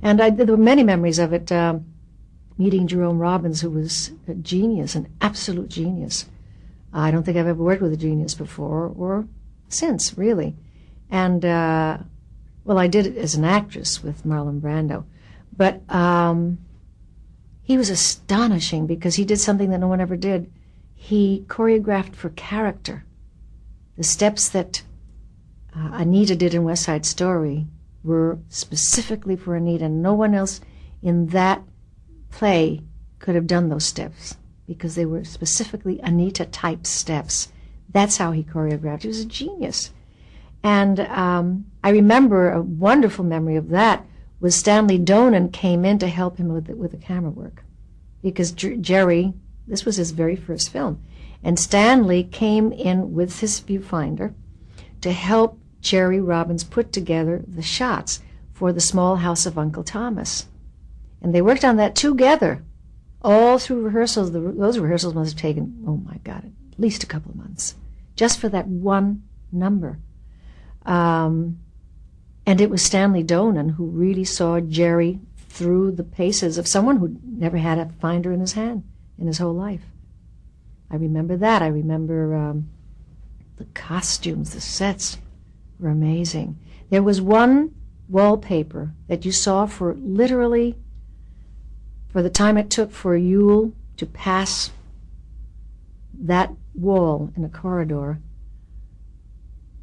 And there were many memories of it, meeting Jerome Robbins, who was a genius, an absolute genius. I don't think I've ever worked with a genius before or since, really. And, well, I did it as an actress with Marlon Brando. But he was astonishing because he did something that no one ever did. He choreographed for character. The steps that Anita did in West Side Story were specifically for Anita. No one else in that play could have done those steps because they were specifically Anita-type steps. That's how he choreographed. He was a genius. And I remember a wonderful memory of that was Stanley Donen came in to help him with the camera work because Jerry, this was his very first film, and Stanley came in with his viewfinder to help Jerry Robbins put together the shots for The Small House of Uncle Thomas. And they worked on that together all through rehearsals. Those rehearsals must have taken, oh my God, at least a couple of months, just for that one number. And it was Stanley Donen who really saw Jerry through the paces of someone who never had a finder in his hand in his whole life. I remember that. I remember the costumes, the sets were amazing. There was one wallpaper that you saw for literally, for the time it took for Yule to pass that wall in a corridor,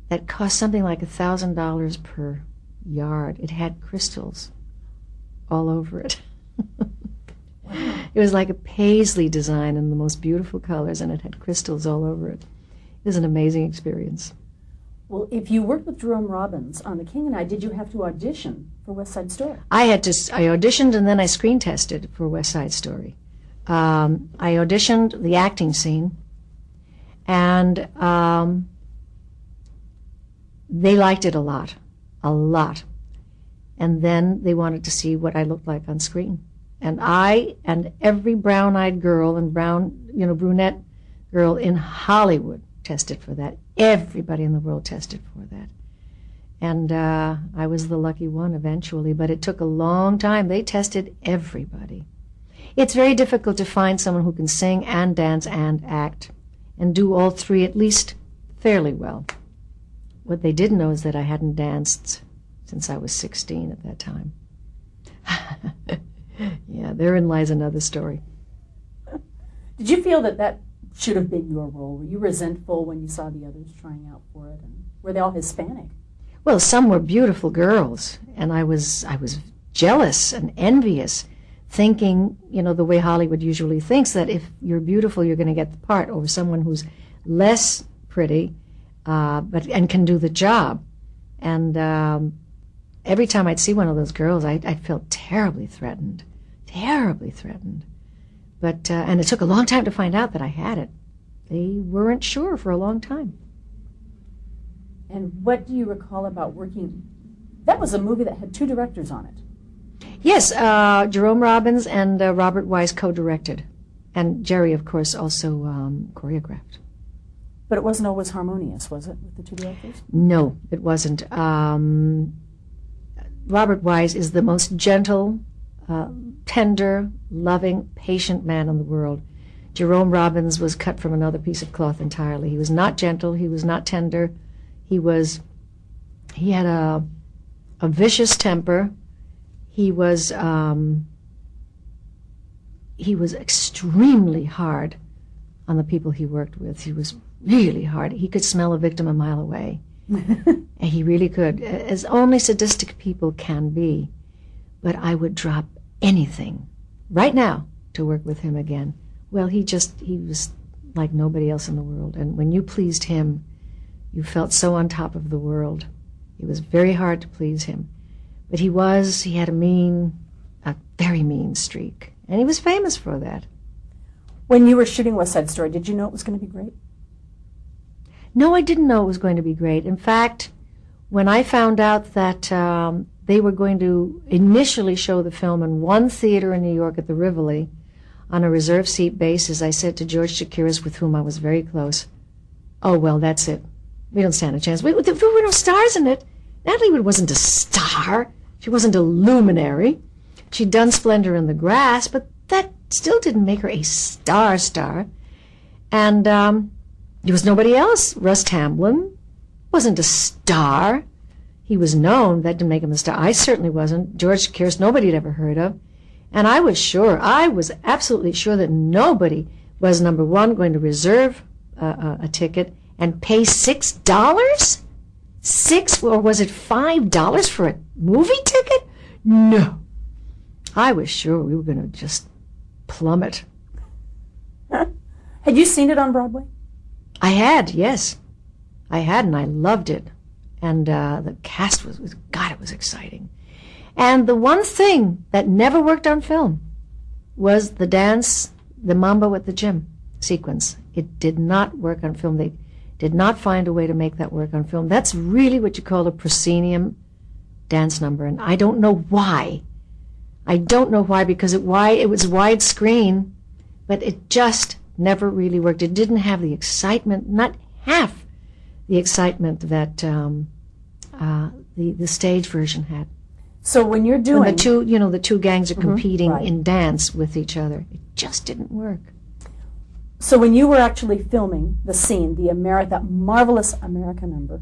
that cost something like $1,000 per yard. It had crystals all over it. It was like a paisley design in the most beautiful colors, and it had crystals all over it. It was an amazing experience. Well, if you worked with Jerome Robbins on The King and I, did you have to audition for West Side Story? I auditioned and then I screen tested for West Side Story. I auditioned the acting scene, and they liked it a lot. And then they wanted to see what I looked like on screen. And I and every brown-eyed girl and brunette girl in Hollywood tested for that. Everybody in the world tested for that. And I was the lucky one eventually, but it took a long time. They tested everybody. It's very difficult to find someone who can sing and dance and act and do all three at least fairly well. What they didn't know is that I hadn't danced since I was 16 at that time. Yeah, therein lies another story. Did you feel that should have been your role? Were you resentful when you saw the others trying out for it? And were they all Hispanic? Well, some were beautiful girls, and I was jealous and envious, thinking, the way Hollywood usually thinks, that if you're beautiful, you're going to get the part over someone who's less pretty, and can do the job. And every time I'd see one of those girls, I felt terribly threatened. But and it took a long time to find out that I had it. They weren't sure for a long time. And what do you recall about working? That was a movie that had two directors on it. Yes, Jerome Robbins and Robert Wise co-directed. And Jerry, of course, also choreographed. But it wasn't always harmonious, was it, with the two directors? No, it wasn't. Robert Wise is the most gentle, tender, loving, patient man in the world. Jerome Robbins was cut from another piece of cloth entirely. He was not gentle. He was not tender. He had a vicious temper. He was extremely hard on the people he worked with. He was really hard. He could smell a victim a mile away. And he really could, as only sadistic people can be. But I would drop anything right now to work with him again. Well, he was like nobody else in the world. And when you pleased him, you felt so on top of the world. It was very hard to please him. But he had a very mean streak. And he was famous for that. When you were shooting West Side Story, did you know it was going to be great? No, I didn't know it was going to be great. In fact, when I found out that they were going to initially show the film in one theater in New York at the Rivoli on a reserved seat basis, I said to George Chakiris, with whom I was very close, oh, well, that's it. We don't stand a chance. There were no stars in it. Natalie Wood wasn't a star. She wasn't a luminary. She'd done Splendor in the Grass, but that still didn't make her a star. And there was nobody else. Russ Tamblyn wasn't a star. He was known. That didn't make him a star. I certainly wasn't. George Kiers, nobody had ever heard of. And I was absolutely sure that nobody was, number one, going to reserve a ticket and pay $6? Or was it $5 for a movie ticket? No. I was sure we were going to just plummet. Had you seen it on Broadway? I had, yes. I had, and I loved it. And the cast was, God, it was exciting. And the one thing that never worked on film was the dance, the Mambo at the Gym sequence. It did not work on film. They did not find a way to make that work on film. That's really what you call a proscenium dance number, and I don't know why. I don't know why, because it was widescreen, but it just never really worked. It didn't have the excitement, not half the excitement that the stage version had. So when you're doing... When the two gangs are competing in dance with each other, it just didn't work. So when you were actually filming the scene, that marvelous America number,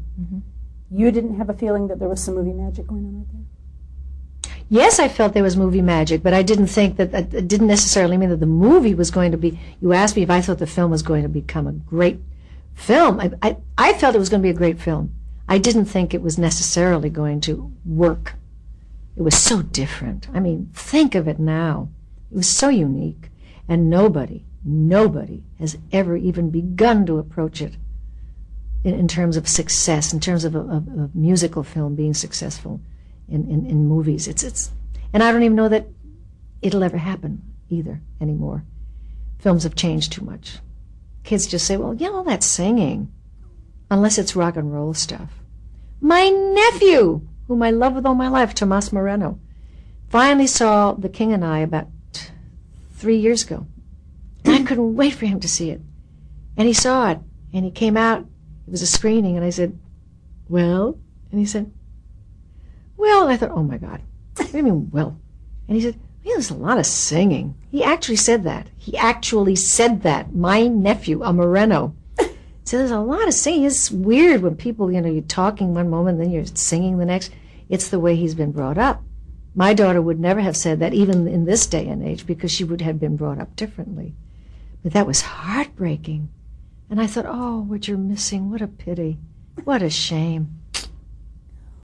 you didn't have a feeling that there was some movie magic going on right there? Yes, I felt there was movie magic, but I didn't think that it didn't necessarily mean that the movie was going to be... You asked me if I thought the film was going to become a great film. I felt it was going to be a great film. I didn't think it was necessarily going to work. It was so different. I mean, think of it now. It was so unique, and nobody has ever even begun to approach it in terms of success, in terms of a musical film being successful in movies. And I don't even know that it'll ever happen either anymore. Films have changed too much. Kids just say, well, all that singing, unless it's rock and roll stuff. My nephew, whom I love with all my life, Rita Moreno, finally saw The King and I about 3 years ago. And I couldn't wait for him to see it. And he saw it, and he came out. It was a screening, and I said, well? And he said, well, and I thought, oh, my God. What do you mean, well? And he said, there's a lot of singing. He actually said that. My nephew, a Moreno. So there's a lot of singing. It's weird when people, you're talking one moment, then you're singing the next. It's the way he's been brought up. My daughter would never have said that, even in this day and age, because she would have been brought up differently. But that was heartbreaking. And I thought, oh, what you're missing, what a pity, what a shame.